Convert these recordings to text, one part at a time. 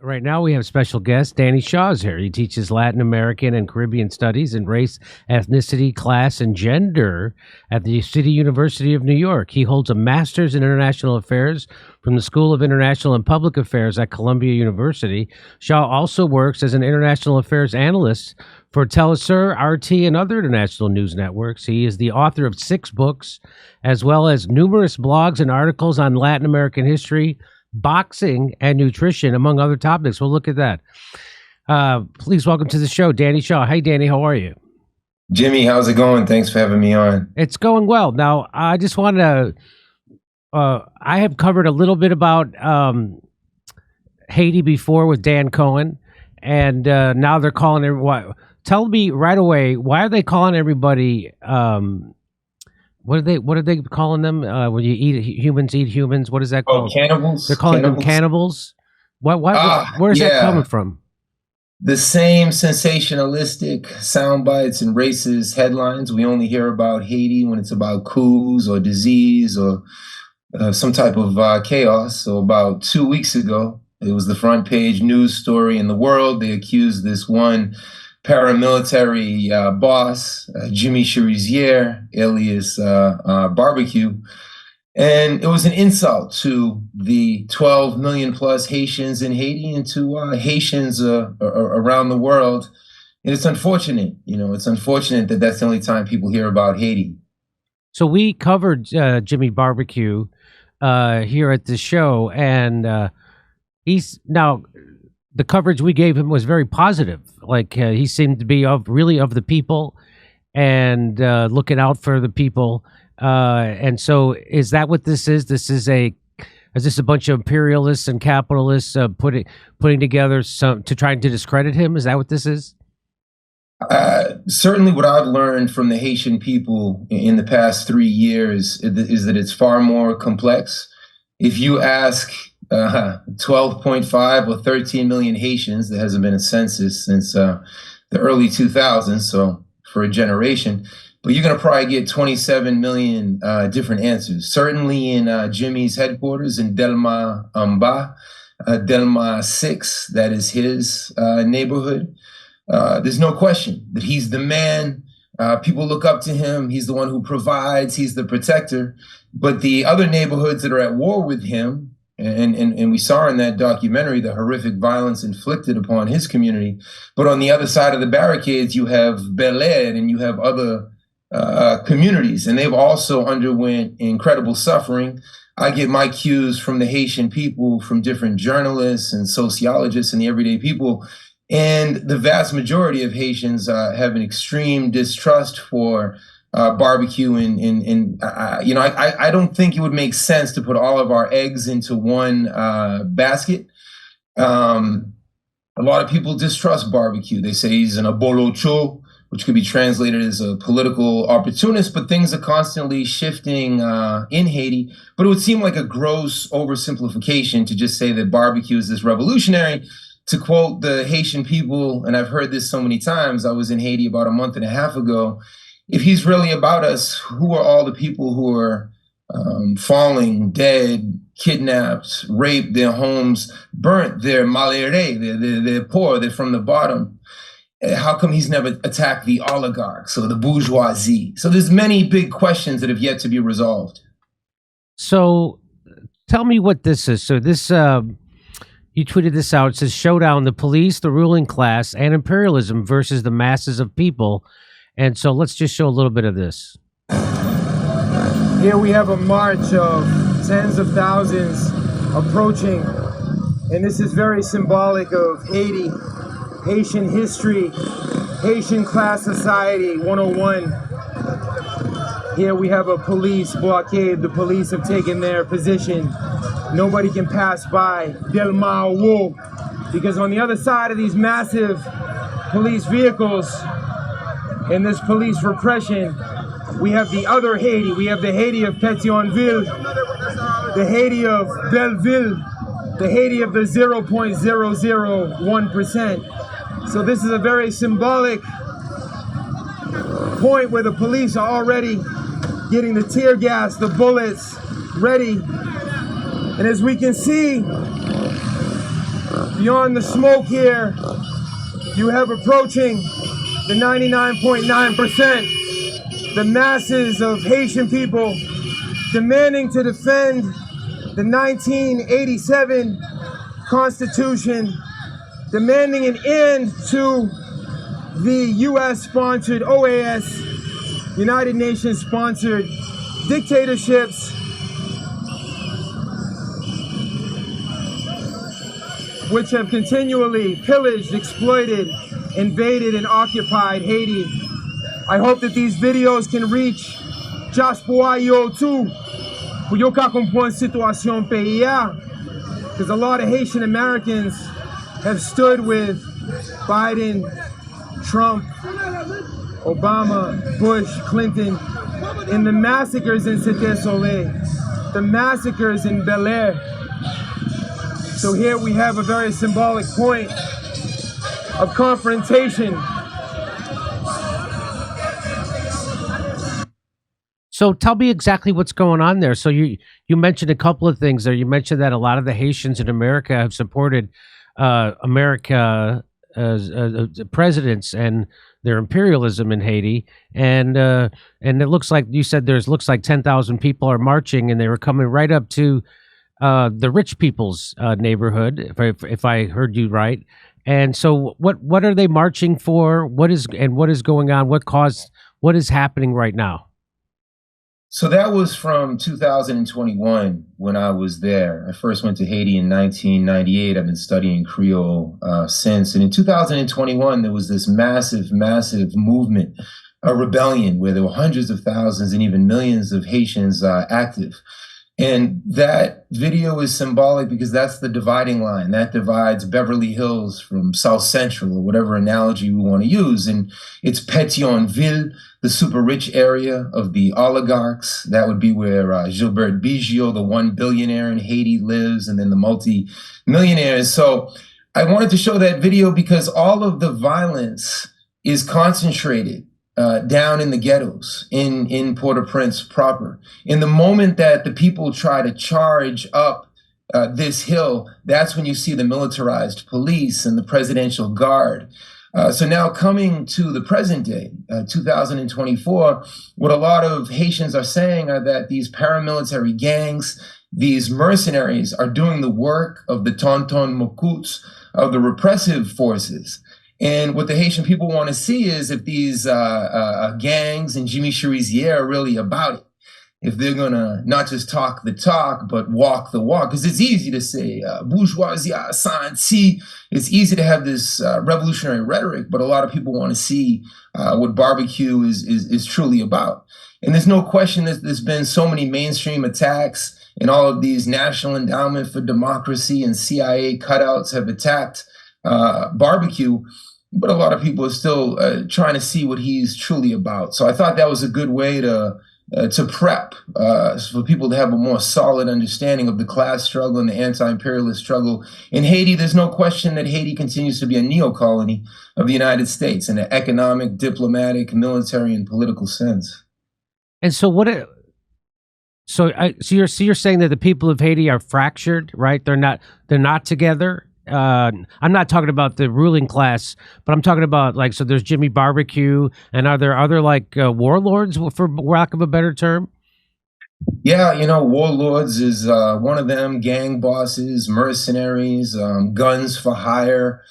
Right now we have special guest Danny Shaw's here. He teaches Latin American and Caribbean studies in race, ethnicity, class, and gender at the City University of New York. He holds a master's in international affairs from the School of International and Public Affairs at Columbia University. Shaw also works as an international affairs analyst for Telesur, RT, and other international news networks. He is the author of 6 books, as well as numerous blogs and articles on Latin American history, boxing, and nutrition, among other topics. Well, look at that. Please welcome to the show, Danny Shaw. Hey, Danny, how are you? Jimmy, how's it going? Thanks for having me on. It's going well. Now, I just want to, I have covered a little bit about Haiti before with Dan Cohen, and now they're calling everyone. Tell me right away, why are they calling everybody, what are they calling them? When you humans eat humans, what is that called? Oh, cannibals. They're calling them cannibals. Where's that coming from? The same sensationalistic sound bites and racist headlines. We only hear about Haiti when it's about coups or disease or some type of chaos. So about 2 weeks ago, it was the front page news story in the world. They accused this one paramilitary boss, Jimmy Chérizier, alias Barbecue. And it was an insult to the 12 million plus Haitians in Haiti and to Haitians around the world. And it's unfortunate, it's unfortunate that that's the only time people hear about Haiti. So we covered Jimmy Barbecue here at the show, and he's now, the coverage we gave him was very positive. Like he seemed to be really of the people and looking out for the people. And so, is that what this is? Is this a bunch of imperialists and capitalists putting together to try to discredit him? Is that what this is? Certainly, what I've learned from the Haitian people in the past 3 years is that it's far more complex. If you ask 12.5 or 13 million Haitians, there hasn't been a census since the early 2000s, so for a generation. But you're going to probably get 27 million different answers. Certainly in Jimmy's headquarters in Delma Amba, Delma 6, that is his neighborhood. There's no question that he's the man. People look up to him. He's the one who provides. He's the protector. But the other neighborhoods that are at war with him, and we saw in that documentary the horrific violence inflicted upon his community. But on the other side of the barricades, you have Bel Air and you have other communities, and they've also underwent incredible suffering. I get my cues from the Haitian people, from different journalists and sociologists and the everyday people. And the vast majority of Haitians have an extreme distrust for barbecue. I don't think it would make sense to put all of our eggs into one basket. A lot of people distrust barbecue. They say he's an abolocho, which could be translated as a political opportunist, but things are constantly shifting in Haiti. But it would seem like a gross oversimplification to just say that barbecue is this revolutionary. To quote the Haitian people, and I've heard this so many times, I was in Haiti about a month and a half ago, if he's really about us, who are all the people who are falling dead, kidnapped, raped, their homes burnt, they're malheureux, they're poor, they're from the bottom? How come he's never attacked the oligarchs or the bourgeoisie? So there's many big questions that have yet to be resolved. So tell me what this is. So this, you tweeted this out. It says, "Showdown, the police, the ruling class, and imperialism versus the masses of people." And so let's just show a little bit of this. Here we have a march of tens of thousands approaching, and this is very symbolic of Haiti, Haitian history, Haitian class society 101. Here we have a police blockade. The police have taken their position. Nobody can pass by Delma Wo, because on the other side of these massive police vehicles and this police repression, we have the other Haiti. We have the Haiti of Pétionville, the Haiti of Belleville, the Haiti of the 0.001%. So this is a very symbolic point where the police are already getting the tear gas, the bullets ready. And as we can see, Beyond the smoke here, you have approaching the 99.9%, the masses of Haitian people demanding to defend the 1987 Constitution, demanding an end to the US-sponsored OAS, United Nations-sponsored dictatorships, which have continually pillaged, exploited, invaded, and occupied Haiti. I hope that these videos can reach diaspora yo too, pour yo ka comprendre situation pays ya, because a lot of Haitian Americans have stood with Biden, Trump, Obama, Bush, Clinton, in the massacres in Cité Soleil, the massacres in Bel Air. So here we have a very symbolic point of confrontation. So tell me exactly what's going on there. So you mentioned a couple of things there. You mentioned that a lot of the Haitians in America have supported America presidents and their imperialism in Haiti, and it looks like you said looks like 10,000 people are marching, and they were coming right up to the rich people's neighborhood, if I heard you right. And so what are they marching for? What is going on? What is happening right now? So that was from 2021 when I was there. I first went to Haiti in 1998. I've been studying Creole since. And in 2021, there was this massive movement, a rebellion where there were hundreds of thousands and even millions of Haitians active. And that video is symbolic because that's the dividing line. That divides Beverly Hills from South Central, or whatever analogy we want to use. And it's Pétionville, the super rich area of the oligarchs. That would be where Gilbert Bigio, the $1 billionaire in Haiti, lives, and then the multi-millionaires. So I wanted to show that video because all of the violence is concentrated down in the ghettos, in Port-au-Prince proper. In the moment that the people try to charge up this hill, that's when you see the militarized police and the presidential guard. So now coming to the present day, 2024, what a lot of Haitians are saying are that these paramilitary gangs, these mercenaries, are doing the work of the Tonton Mokuts, of the repressive forces. And what the Haitian people want to see is if these gangs and Jimmy Chérizier are really about it. If they're going to not just talk the talk, but walk the walk. Because it's easy to say, bourgeoisie, santi. It's easy to have this revolutionary rhetoric, but a lot of people want to see what barbecue is truly about. And there's no question that there's been so many mainstream attacks, and all of these National Endowment for Democracy and CIA cutouts have attacked barbecue. But a lot of people are still trying to see what he's truly about. So I thought that was a good way to prep for people to have a more solid understanding of the class struggle and the anti-imperialist struggle. In Haiti, there's no question that Haiti continues to be a neo-colony of the United States in an economic, diplomatic, military, and political sense. And so so you're saying that the people of Haiti are fractured, right? They're not together. I'm not talking about the ruling class, but I'm talking about so there's Jimmy Barbecue, and are there other warlords, for lack of a better term? Yeah, warlords is one of them, gang bosses, mercenaries, guns for hire.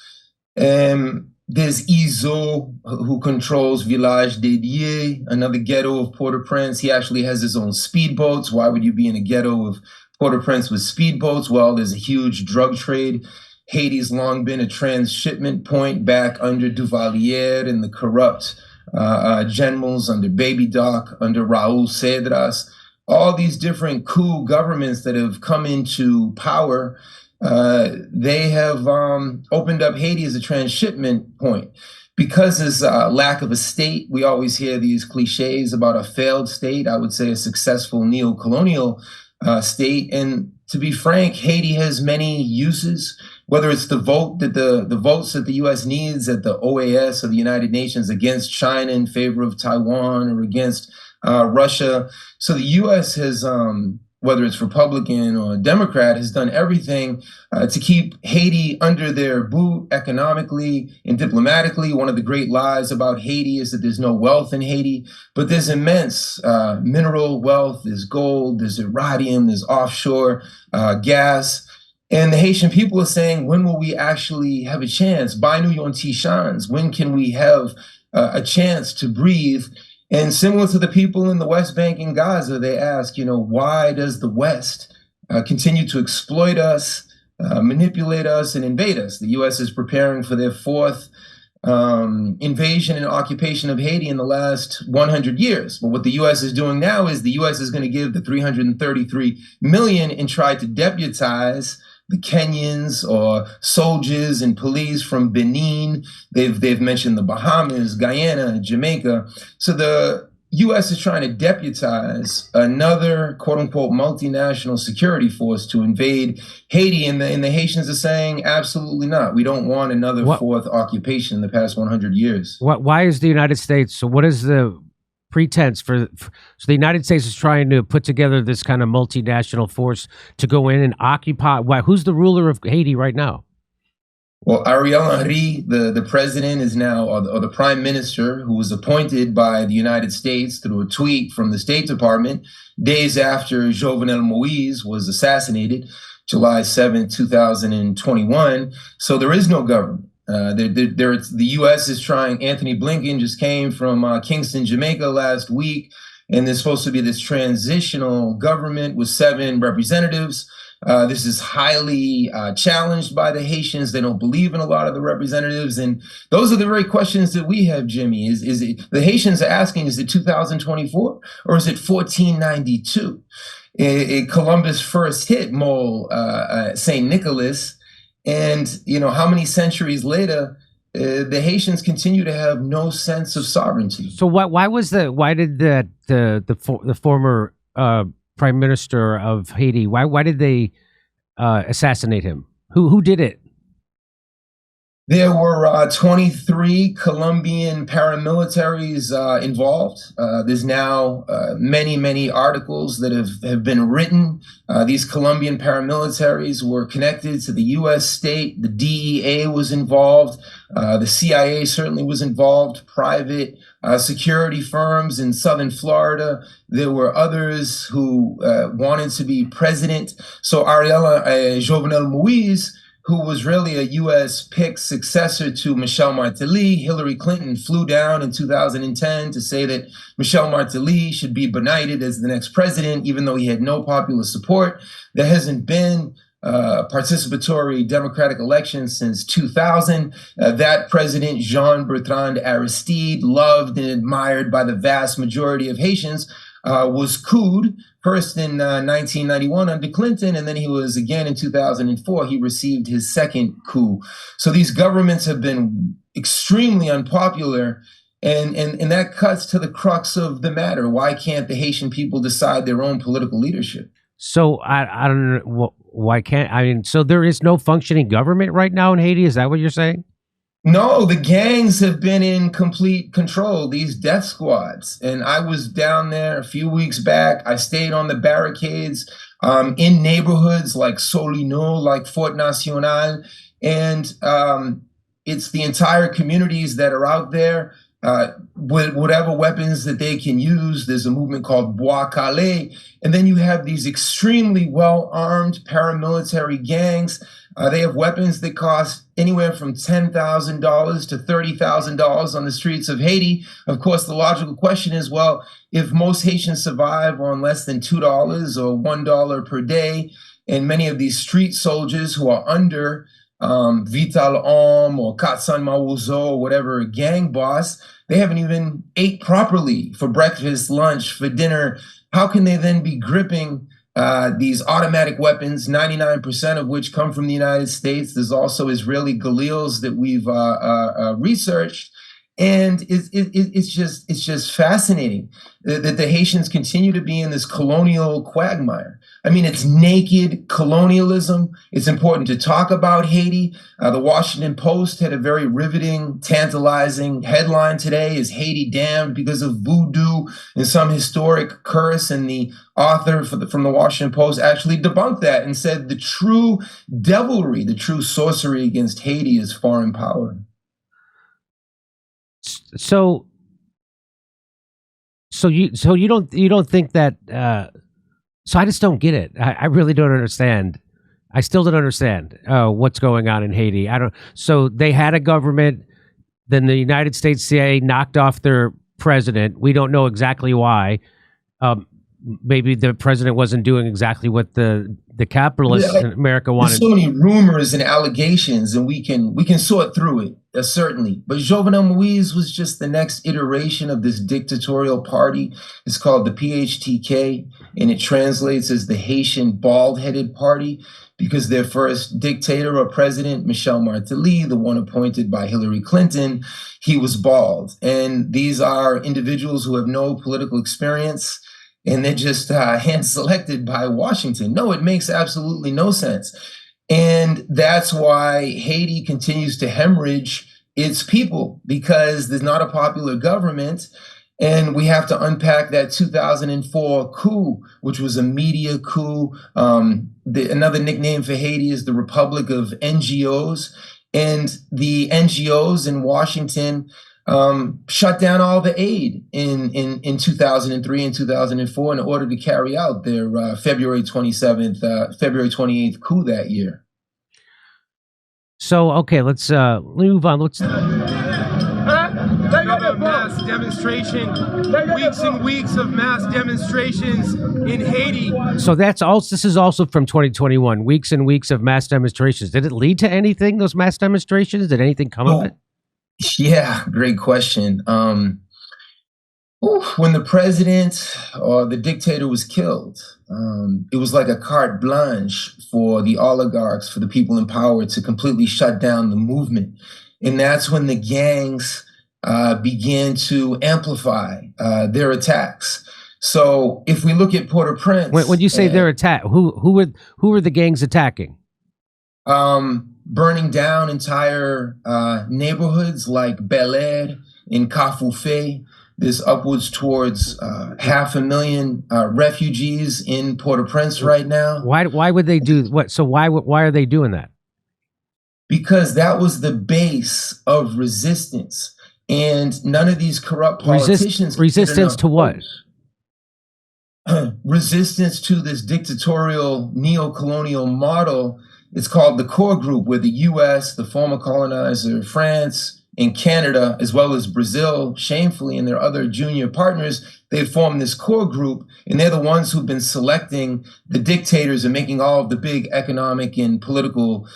There's Izo, who controls Village Dédié, another ghetto of Port-au-Prince. He actually has his own speedboats. Why would you be in a ghetto of Port-au-Prince with speedboats? Well, there's a huge drug trade. Haiti's long been a transshipment point back under Duvalier and the corrupt generals under Baby Doc, under Raul Cedras. All these different coup governments that have come into power, they have opened up Haiti as a transshipment point. Because there's a lack of a state, we always hear these cliches about a failed state. I would say a successful neo-colonial state. And to be frank, Haiti has many uses. Whether it's the votes that the U.S. needs at the OAS or the United Nations against China in favor of Taiwan or against Russia. So the U.S. has whether it's Republican or Democrat, has done everything to keep Haiti under their boot economically and diplomatically. One of the great lies about Haiti is that there's no wealth in Haiti, but there's immense mineral wealth. There's gold, there's uranium, there's offshore gas. And the Haitian people are saying, when will we actually have a chance? When can we have a chance to breathe? And similar to the people in the West Bank and Gaza, they ask, why does the West continue to exploit us, manipulate us, and invade us? The U.S. is preparing for their fourth invasion and occupation of Haiti in the last 100 years. But what the U.S. is doing now is the U.S. is going to give the $333 million and try to deputize the Kenyans or soldiers and police from Benin. They've mentioned the Bahamas, Guyana, Jamaica. So the U.S. is trying to deputize another quote unquote multinational security force to invade Haiti. And the Haitians are saying, absolutely not. We don't want another fourth occupation in the past 100 years. Why is the United States, so what is the pretense so the United States is trying to put together this kind of multinational force to go in and occupy? Who's the ruler of Haiti right now? Well, Ariel Henry, the president, is now, or the prime minister, who was appointed by the United States through a tweet from the State Department days after Jovenel Moïse was assassinated, July 7, 2021. So there is no government. The U.S. is trying. Anthony Blinken just came from Kingston, Jamaica last week, and there's supposed to be this transitional government with 7 representatives. This is highly challenged by the Haitians. They don't believe in a lot of the representatives, and those are the very questions that we have, Jimmy. Is it the Haitians are asking? Is it 2024 or is it 1492? Columbus first hit St. Nicholas. And, how many centuries later, the Haitians continue to have no sense of sovereignty. So why did the former prime minister of Haiti, why did they assassinate him? Who did it? There were 23 Colombian paramilitaries involved. There's now many articles that have been written. These Colombian paramilitaries were connected to the U.S. state. The DEA was involved. The CIA certainly was involved. Private security firms in southern Florida. There were others who wanted to be president. So Jovenel Moïse, who was really a U.S. picked successor to Michel Martelly. Hillary Clinton flew down in 2010 to say that Michel Martelly should be benighted as the next president, even though he had no popular support. There hasn't been a participatory democratic election since 2000. That president, Jean-Bertrand Aristide, loved and admired by the vast majority of Haitians, was couped first in 1991 under Clinton, and then he was again in 2004. He received his second coup. So these governments have been extremely unpopular, and that cuts to the crux of the matter. Why can't the Haitian people decide their own political leadership? So I don't know, why can't, so there is no functioning government right now in Haiti? Is that what you're saying? No, the gangs have been in complete control, these death squads. And I was down there a few weeks back. I stayed on the barricades in neighborhoods like Solino, like Fort Nacional. And it's the entire communities that are out there with whatever weapons that they can use. There's a movement called Bois Calais. And then you have these extremely well-armed paramilitary gangs. They have weapons that cost anywhere from $10,000 to $30,000 on the streets of Haiti. Of course, the logical question is, well, if most Haitians survive on less than $2 or $1 per day, and many of these street soldiers who are under Vital Homme or Katsan Mawozo or whatever gang boss, they haven't even ate properly for breakfast, lunch, for dinner. How can they then be gripping these automatic weapons, 99% of which come from the United States? There's also Israeli Galils that we've researched. And it's just fascinating that the Haitians continue to be in this colonial quagmire. I mean, it's naked colonialism. It's important to talk about Haiti. The Washington Post had a very riveting, tantalizing headline today: "Is Haiti damned because of voodoo and some historic curse?" And the author from the Washington Post actually debunked that and said the true devilry, the true sorcery against Haiti is foreign power. So you don't think that? So I just don't get it. I really don't understand. I still don't understand what's going on in Haiti. I don't. So they had a government. Then the United States CIA knocked off their president. We don't know exactly why. Maybe the president wasn't doing exactly what the capitalists in America wanted. There's so many rumors and allegations, and we can sort through it, certainly. But Jovenel Moïse was just the next iteration of this dictatorial party. It's called the PHTK, and it translates as the Haitian Bald-Headed Party, because their first dictator or president, Michel Martelly, the one appointed by Hillary Clinton, he was bald. And these are individuals who have no political experience, and they're just hand-selected by Washington. No, it makes absolutely no sense. And that's why Haiti continues to hemorrhage its people, because there's not a popular government. And we have to unpack that 2004 coup, which was a media coup. Another nickname for Haiti is the Republic of NGOs. And the NGOs in Washington shut down all the aid in 2003 and 2004 in order to carry out their February 28th coup that year. So, okay, let's move on. Let's. Mass demonstration, weeks and weeks of mass demonstrations in Haiti. So that's also, this is also from 2021, weeks and weeks of mass demonstrations. Did it lead to anything, those mass demonstrations? Did anything come of it? Yeah, great question. When the president or the dictator was killed, it was like a carte blanche for the oligarchs, for the people in power to completely shut down the movement. And that's when the gangs began to amplify their attacks. So if we look at Port-au-Prince, when you say their attack, who were the gangs attacking? Burning down entire neighborhoods like Bel Air in Kafoufe. There's upwards towards 500,000 refugees in Port-au-Prince right now. Why would they do what? So why are they doing that? Because that was the base of resistance. And none of these corrupt politicians... Resistance to what? Resistance to this dictatorial neo-colonial model. It's called the core group, where the U.S., the former colonizer, France, and Canada, as well as Brazil, shamefully, and their other junior partners, they've formed this core group, and they're the ones who've been selecting the dictators and making all of the big economic and political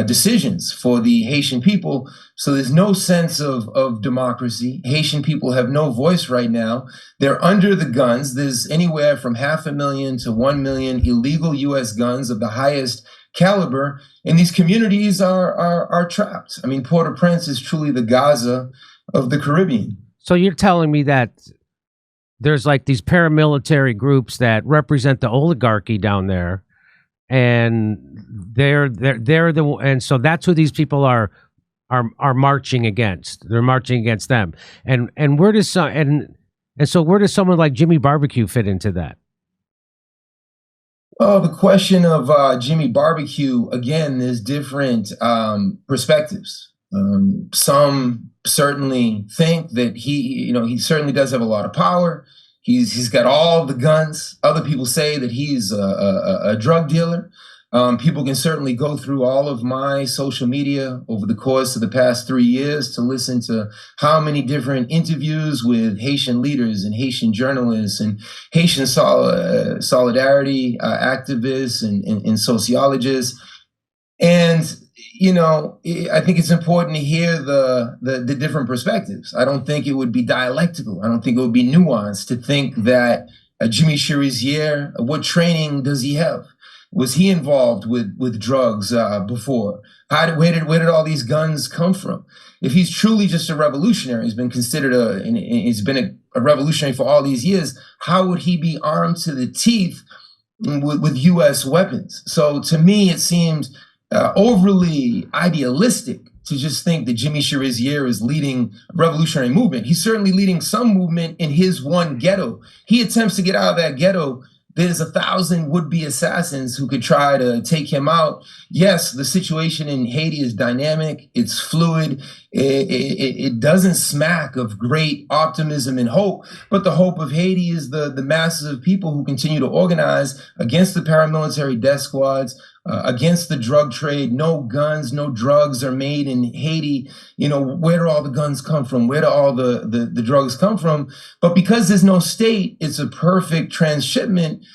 decisions for the Haitian people. So there's no sense of democracy. Haitian people have no voice right now. They're under the guns. There's anywhere from 500,000 to 1 million illegal U.S. guns of the highest caliber, and these communities are trapped. I mean, Port-au-Prince is truly the Gaza of the Caribbean. So you're telling me that there's like these paramilitary groups that represent the oligarchy down there, and they're the, and so that's who these people are marching against. They're marching against them, and where does so where does someone like Jimmy Barbecue fit into that? Oh, the question of Jimmy Barbecue, again, there's different perspectives. Some certainly think that he certainly does have a lot of power. He's got all the guns. Other people say that he's a drug dealer. People can certainly go through all of my social media over the course of the past 3 years to listen to how many different interviews with Haitian leaders and Haitian journalists and Haitian solidarity activists and sociologists. And, I think it's important to hear the different perspectives. I don't think it would be dialectical. I don't think it would be nuanced to think that Jimmy Chérizier, what training does he have? Was he involved with drugs before? Where did all these guns come from? If he's truly just a revolutionary, he's been considered he's been a revolutionary for all these years, how would he be armed to the teeth with U.S. weapons. So to me, it seems overly idealistic to just think that Jimmy Chérizier is leading a revolutionary movement. He's certainly leading some movement in his one ghetto. He attempts to get out of that ghetto. There's 1,000 would-be assassins who could try to take him out. Yes, the situation in Haiti is dynamic. It's fluid. It doesn't smack of great optimism and hope, but the hope of Haiti is the masses of people who continue to organize against the paramilitary death squads, against the drug trade. No guns, no drugs are made in Haiti. You know, where do all the guns come from? Where do all the drugs come from? But because there's no state, it's a perfect transshipment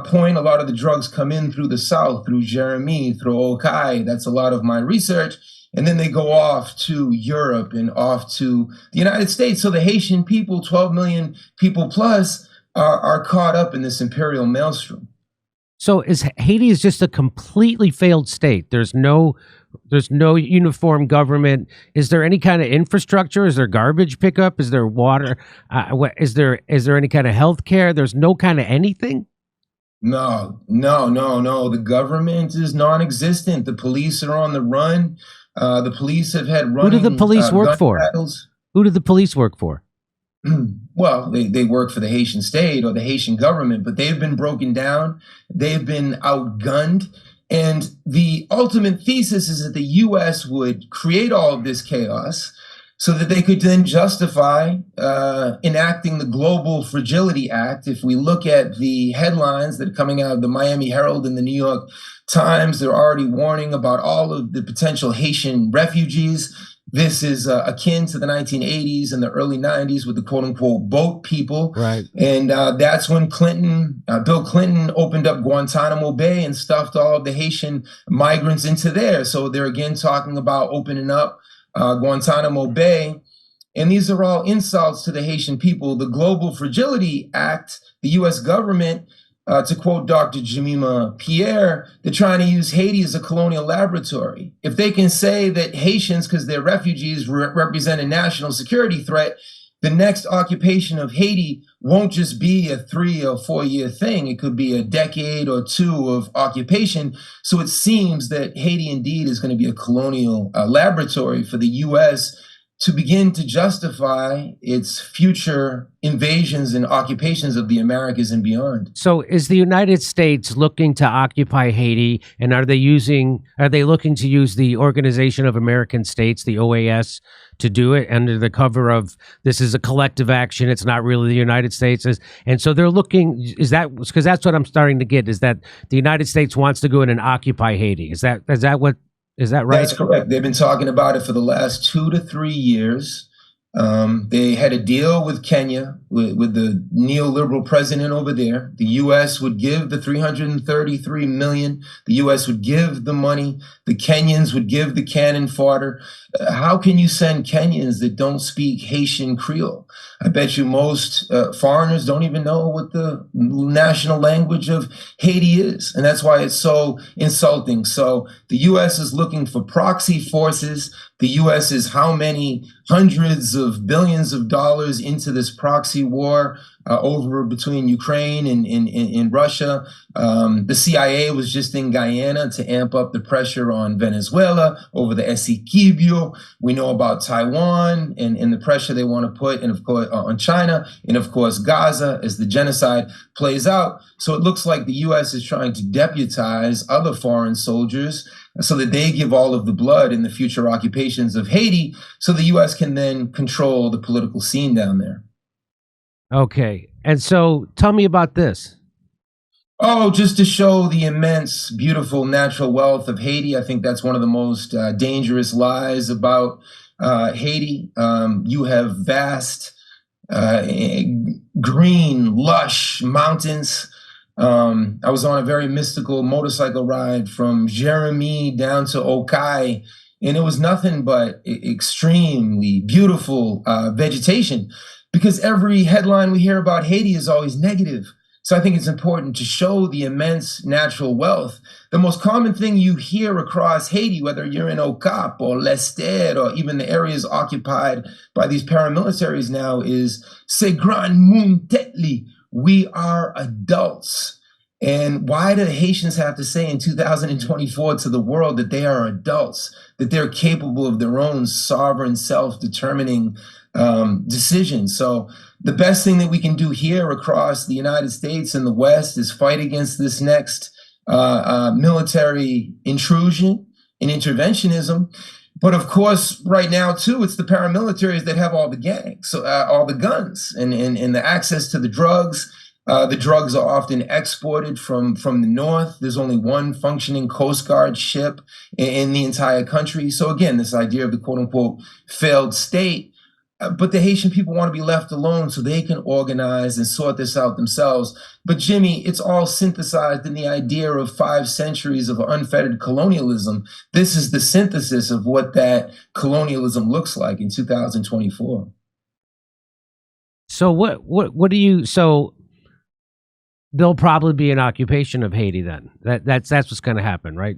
point. A lot of the drugs come in through the South, through Jérémie, through Okai. That's a lot of my research. And then they go off to Europe and off to the United States. So the Haitian people, 12 million people plus, are caught up in this imperial maelstrom. So Haiti is just a completely failed state. There's no uniform government. Is there any kind of infrastructure? Is there garbage pickup? Is there water? Is there any kind of health care? There's no kind of anything? No. The government is non-existent. The police are on the run. The police have had running. Who do the police work for? Battles. Who do the police work for? Well, they work for the Haitian state or the Haitian government, but they've been broken down. They've been outgunned. And the ultimate thesis is that the U.S. would create all of this chaos so that they could then justify enacting the Global Fragility Act. If we look at the headlines that are coming out of the Miami Herald and the New York Times, they're already warning about all of the potential Haitian refugees. This is akin to the 1980s and the early 90s with the quote unquote boat people. Right. And that's when Bill Clinton opened up Guantanamo Bay and stuffed all of the Haitian migrants into there. So they're again talking about opening up Guantanamo Bay. And these are all insults to the Haitian people. The Global Fragility Act, the U.S. government, to quote Dr. Jemima Pierre, they're trying to use Haiti as a colonial laboratory. If they can say that Haitians, because they're refugees, represent a national security threat, the next occupation of Haiti won't just be a 3 or 4 year thing. It could be a decade or two of occupation. So it seems that Haiti indeed is going to be a colonial laboratory for the U.S. to begin to justify its future invasions and occupations of the Americas and beyond. So is the United States looking to occupy Haiti, and are they looking to use the Organization of American States, the OAS, to do it under the cover of this is a collective action, it's not really the United States? And so they're looking, is that, because that's what I'm starting to get, is that the United States wants to go in and occupy Haiti. Is that right? That's correct. They've been talking about it for the last 2 to 3 years. They had a deal with Kenya, with the neoliberal president over there. The U.S. would give the $333 million. The U.S. would give the money. The Kenyans would give the cannon fodder. How can you send Kenyans that don't speak Haitian Creole? I bet you most foreigners don't even know what the national language of Haiti is. And that's why it's so insulting. So the U.S. is looking for proxy forces. The U.S. is how many hundreds of billions of dollars into this proxy war over between Ukraine and Russia. The CIA was just in Guyana to amp up the pressure on Venezuela over the Essequibo. We know about Taiwan and the pressure they want to put, and of course on China, and of course Gaza as the genocide plays out. So it looks like the U.S. is trying to deputize other foreign soldiers so that they give all of the blood in the future occupations of Haiti, so the U.S. can then control the political scene down there. Okay. And so tell me about this. Oh, just to show the immense, beautiful natural wealth of Haiti. I think that's one of the most dangerous lies about Haiti. You have vast, green, lush mountains. I was on a very mystical motorcycle ride from Jérémie down to Okai, and it was nothing but extremely beautiful vegetation, because every headline we hear about Haiti is always negative. So I think it's important to show the immense natural wealth. The most common thing you hear across Haiti, whether you're in Okap or Lester or even the areas occupied by these paramilitaries now, is "C'est grand monde tetli." We are adults. And why do the Haitians have to say in 2024 to the world that they are adults, that they're capable of their own sovereign, self-determining decisions? So the best thing that we can do here across the United States and the West is fight against this next military intrusion and interventionism. But of course, right now, too, it's the paramilitaries that have all the gangs, so, all the guns and the access to the drugs. The drugs are often exported from the north. There's only one functioning Coast Guard ship in the entire country. So again, this idea of the quote unquote failed state. But the Haitian people want to be left alone so they can organize and sort this out themselves. But Jimmy, it's all synthesized in the idea of 5 centuries of unfettered colonialism. This is the synthesis of what that colonialism looks like in 2024. So what do you, so there'll probably be an occupation of Haiti then. That's what's going to happen, right?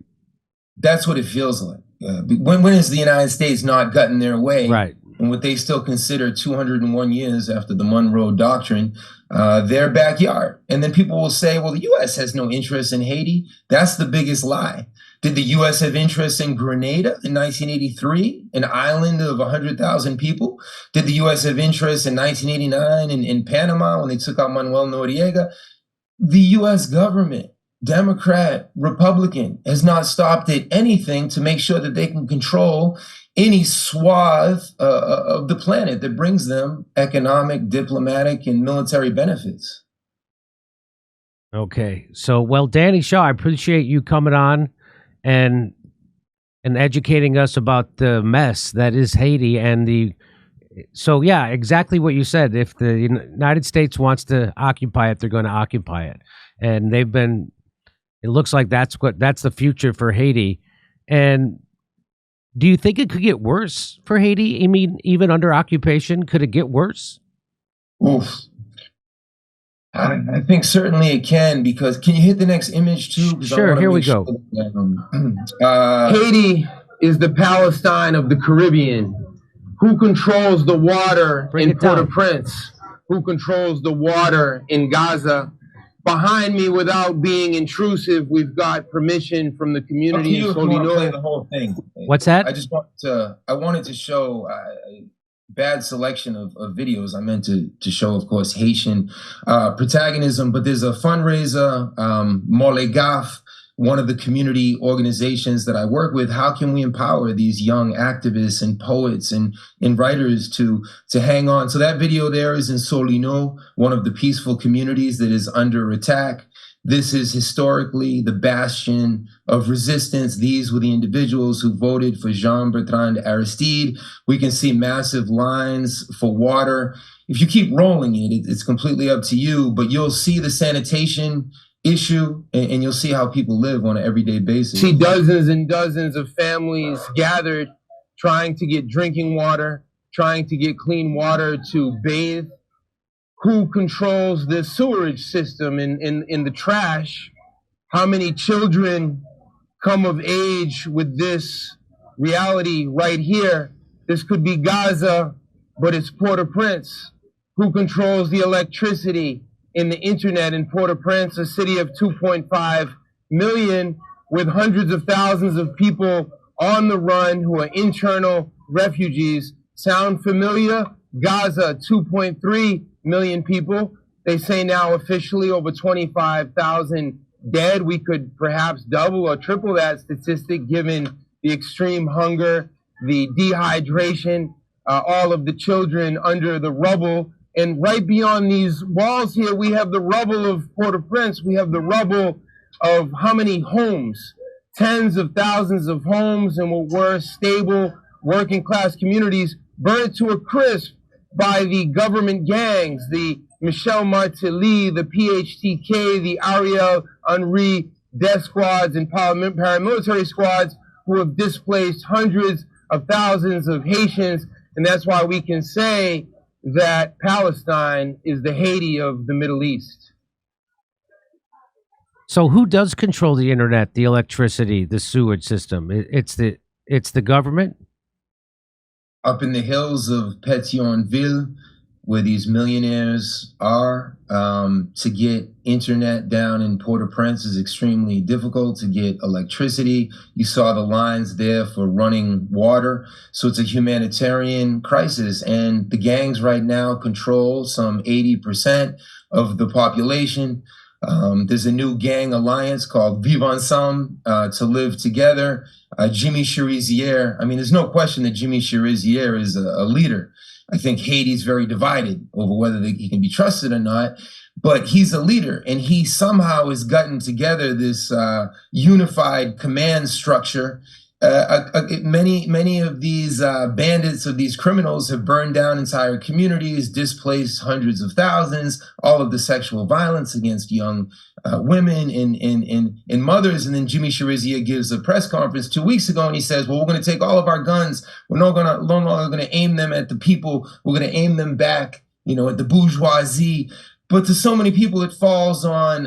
That's what it feels like. When has the United States not gotten their way? Right. And what they still consider 201 years after the Monroe Doctrine, their backyard. And then people will say, well, the U.S. has no interest in Haiti. That's the biggest lie. Did the U.S. have interest in Grenada in 1983, an island of 100,000 people? Did the U.S. have interest in 1989 in Panama when they took out Manuel Noriega? The U.S. government, Democrat, Republican, has not stopped at anything to make sure that they can control any swath of the planet that brings them economic, diplomatic, and military benefits. Okay. So, well, Danny Shaw, I appreciate you coming on and educating us about the mess that is Haiti and so yeah, exactly what you said. If the United States wants to occupy it, they're going to occupy it. And it looks like that's the future for Haiti. And do you think it could get worse for Haiti? I mean, even under occupation, could it get worse? Oof. I think certainly it can, because can you hit the next image too? Sure, here we go. Haiti is the Palestine of the Caribbean. Who controls the water in Port-au-Prince? Who controls the water in Gaza? Behind me, without being intrusive, we've got permission from the community in Solino. The whole thing. What's that? I wanted to show a bad selection of videos. I meant to show, of course, Haitian protagonism, but there's a fundraiser, Molegaf, one of the community organizations that I work with. How can we empower these young activists and poets and writers to hang on? So that video there is in Solino, one of the peaceful communities that is under attack. This is historically the bastion of resistance. These were the individuals who voted for Jean-Bertrand Aristide. We can see massive lines for water. If you keep rolling it's completely up to you, but you'll see the sanitation issue, and you'll see how people live on an everyday basis. See dozens and dozens of families gathered, trying to get drinking water, trying to get clean water to bathe. Who controls the sewerage system in the trash? How many children come of age with this reality right here? This could be Gaza, but it's Port-au-Prince. Who controls the electricity in the internet in Port-au-Prince, a city of 2.5 million with hundreds of thousands of people on the run who are internal refugees? Sound familiar? Gaza, 2.3 million people. They say now officially over 25,000 dead. We could perhaps double or triple that statistic given the extreme hunger, the dehydration, all of the children under the rubble. And right beyond these walls here, we have the rubble of Port-au-Prince. We have the rubble of how many homes? Tens of thousands of homes and what were stable working class communities burned to a crisp by the government gangs, the Michel Martelly, the PHTK, the Ariel Henry death squads and paramilitary squads who have displaced hundreds of thousands of Haitians. And that's why we can say that Palestine is the Haiti of the Middle East. So who does control the internet, the electricity, the sewage system? It's the government? Up in the hills of Pétionville, where these millionaires are. To get internet down in Port-au-Prince is extremely difficult. To get electricity, you saw the lines there for running water. So it's a humanitarian crisis. And the gangs right now control some 80% of the population. There's a new gang alliance called Vivre Ensemble, to live together. Jimmy Chérizier, I mean, there's no question that Jimmy Chérizier is a leader. I think Haiti's very divided over whether he can be trusted or not, but he's a leader, and he somehow has gotten together this unified command structure. Many of these bandits, of these criminals, have burned down entire communities, displaced hundreds of thousands, all of the sexual violence against young women and mothers. And then Jimmy Chérizier gives a press conference 2 weeks ago, and he says, well, we're going to take all of our guns. We're no longer going to aim them at the people. We're going to aim them back, at the bourgeoisie. But to so many people, it falls on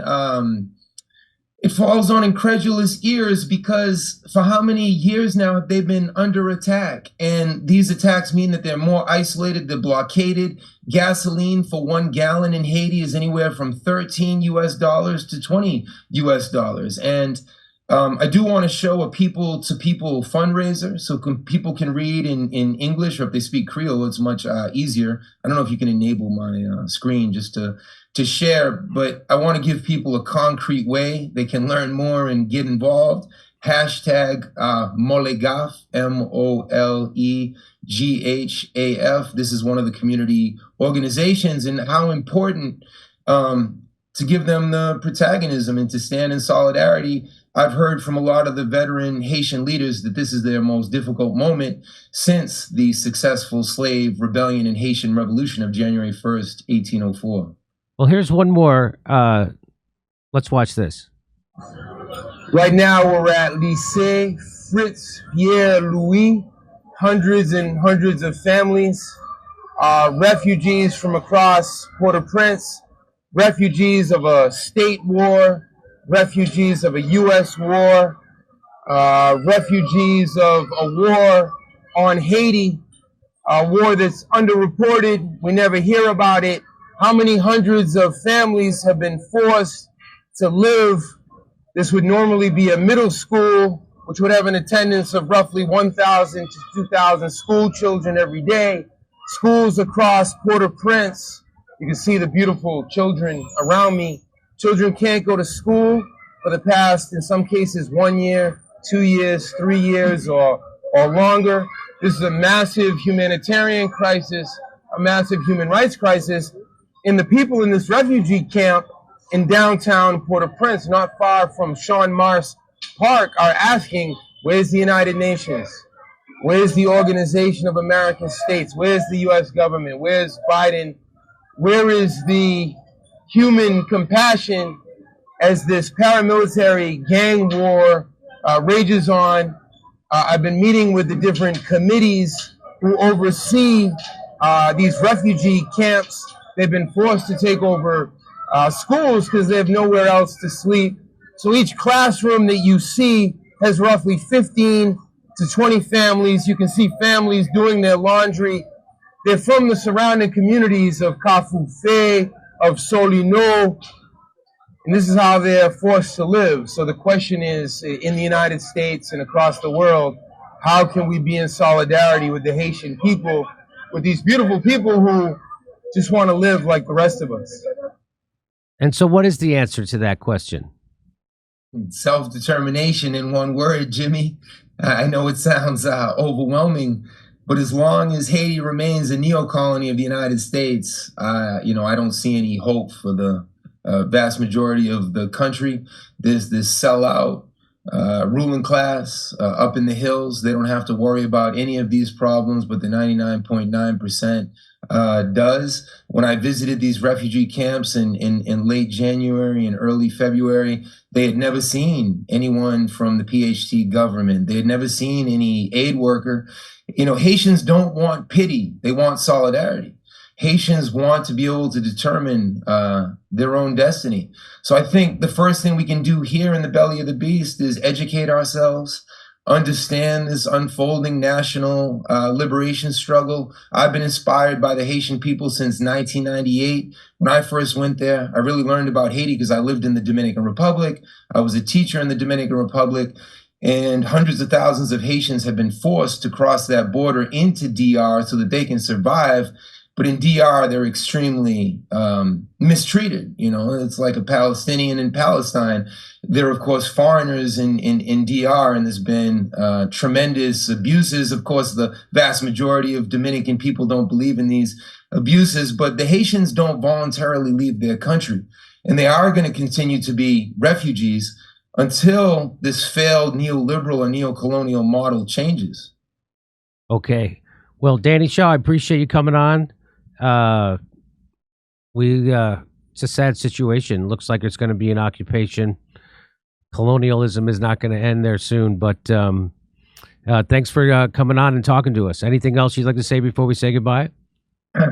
incredulous ears, because for how many years now have they been under attack? And these attacks mean that they're more isolated, they're blockaded. Gasoline for 1 gallon in Haiti is anywhere from $13 to $20. And I do want to show a people-to-people fundraiser, so people can read in English, or if they speak Creole, it's much easier. I don't know if you can enable my screen just to share, but I want to give people a concrete way they can learn more and get involved. Hashtag Molegaf, MOLEGHAF. This is one of the community organizations, and how important to give them the protagonism and to stand in solidarity. I've heard from a lot of the veteran Haitian leaders that this is their most difficult moment since the successful slave rebellion and Haitian revolution of January 1st, 1804. Well, here's one more. Let's watch this. Right now, we're at Lycée Fritz Pierre Louis. Hundreds and hundreds of families, refugees from across Port-au-Prince, refugees of a state war, refugees of a U.S. war, refugees of a war on Haiti, a war that's underreported. We never hear about it. How many hundreds of families have been forced to live? This would normally be a middle school, which would have an attendance of roughly 1,000 to 2,000 school children every day. Schools across Port-au-Prince. You can see the beautiful children around me. Children can't go to school for the past, in some cases, 1 year, 2 years, 3 years, or longer. This is a massive humanitarian crisis, a massive human rights crisis. And the people in this refugee camp in downtown Port-au-Prince, not far from Sean Mars Park, are asking, where's the United Nations? Where's the Organization of American States? Where's the U.S. government? Where's Biden? Where is the human compassion as this paramilitary gang war rages on? I've been meeting with the different committees who oversee these refugee camps. They've been forced to take over schools because they have nowhere else to sleep. So each classroom that you see has roughly 15 to 20 families. You can see families doing their laundry. They're from the surrounding communities of Kafoufe, of Solino, and this is how they're forced to live. So the question is, in the United States and across the world, how can we be in solidarity with the Haitian people, with these beautiful people who just want to live like the rest of us? And so what is the answer to that question? Self-determination, in one word, Jimmy. I know it sounds overwhelming, but as long as Haiti remains a neo-colony of the United States, I don't see any hope for the vast majority of the country. There's this sellout ruling class up in the hills. They don't have to worry about any of these problems, but the 99.9% does. When I visited these refugee camps in late January and early February, they had never seen anyone from the PHT government. They had never seen any aid worker. Haitians don't want pity. They want solidarity. Haitians want to be able to determine their own destiny. So I think the first thing we can do here in the belly of the beast is educate ourselves, understand this unfolding national liberation struggle. I've been inspired by the Haitian people since 1998. When I first went there, I really learned about Haiti because I lived in the Dominican Republic. I was a teacher in the Dominican Republic, and hundreds of thousands of Haitians have been forced to cross that border into DR so that they can survive. But in DR, they're extremely mistreated. You know, it's like a Palestinian in Palestine. There are, of course, foreigners in DR, and there's been tremendous abuses. Of course, the vast majority of Dominican people don't believe in these abuses, but the Haitians don't voluntarily leave their country. And they are going to continue to be refugees until this failed neoliberal or neocolonial model changes. Okay. Well, Danny Shaw, I appreciate you coming on. It's a sad situation. Looks like it's going to be an occupation. Colonialism is not going to end there soon, but thanks for coming on and talking to us. Anything else you'd like to say before we say goodbye? I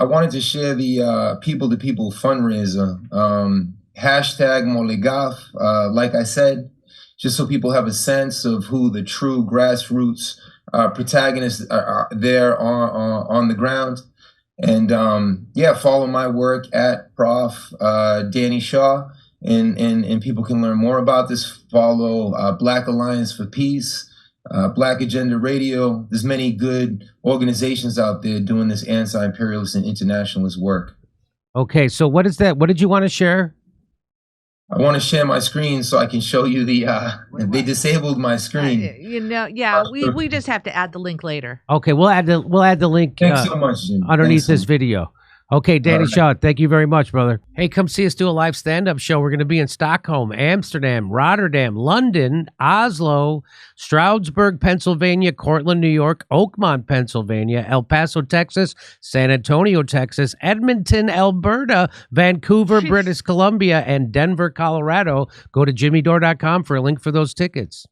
wanted to share the people to people fundraiser. Hashtag Molegaf, like I said, just so people have a sense of who the true grassroots protagonists are there on the ground. And follow my work at Prof. Danny Shaw, and people can learn more about this. Follow Black Alliance for Peace, Black Agenda Radio. There's many good organizations out there doing this anti-imperialist and internationalist work. Okay, so what is that? What did you want to share? I want to share my screen so I can show you the. They disabled my screen. We just have to add the link later. Okay, we'll add the link. Thanks so much, Jim. Underneath this video. Okay, Danny Shaw, thank you very much, brother. Hey, come see us do a live stand-up show. We're going to be in Stockholm, Amsterdam, Rotterdam, London, Oslo, Stroudsburg, Pennsylvania, Cortland, New York, Oakmont, Pennsylvania, El Paso, Texas, San Antonio, Texas, Edmonton, Alberta, Vancouver, British Columbia, and Denver, Colorado. Go to jimmydore.com for a link for those tickets.